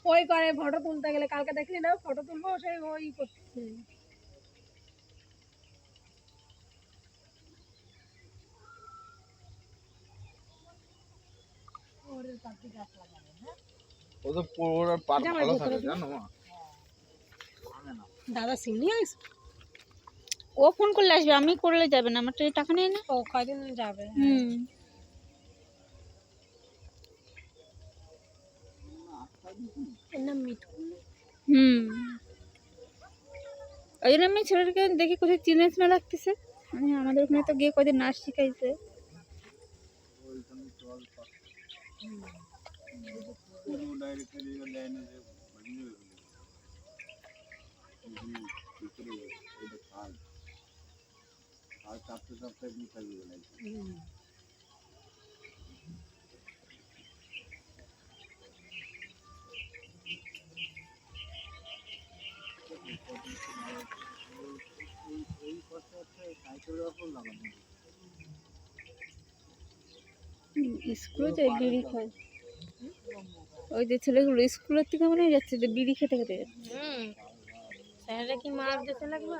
ওই করে ফটো তুলতে গেলে কালকে দেখলি না ফটো তুলবো সেই ওই করছে দাদা সিম নিয়ে আস ও ফোন করলে আসবে, আমি করলে যাবে না, আমার তো টাকা নেই না। ও কয়দিন যাবে এর নাম মিঠু ওই জন্য আমি ছেলেটাকে দেখি কোথায় চিনে চিনে লাগতেছে। আমাদের ওখানে তো গিয়ে কয়দিন নাচ শিখাইছে। স্কুলে যায় বিড়ি খায়, ওই যে ছেলেগুলো স্কুলের থেকে মনে যাচ্ছে যে বিড়ি খেতে খেতে যাচ্ছে। স্যাররা কি মার দিতে লাগবে।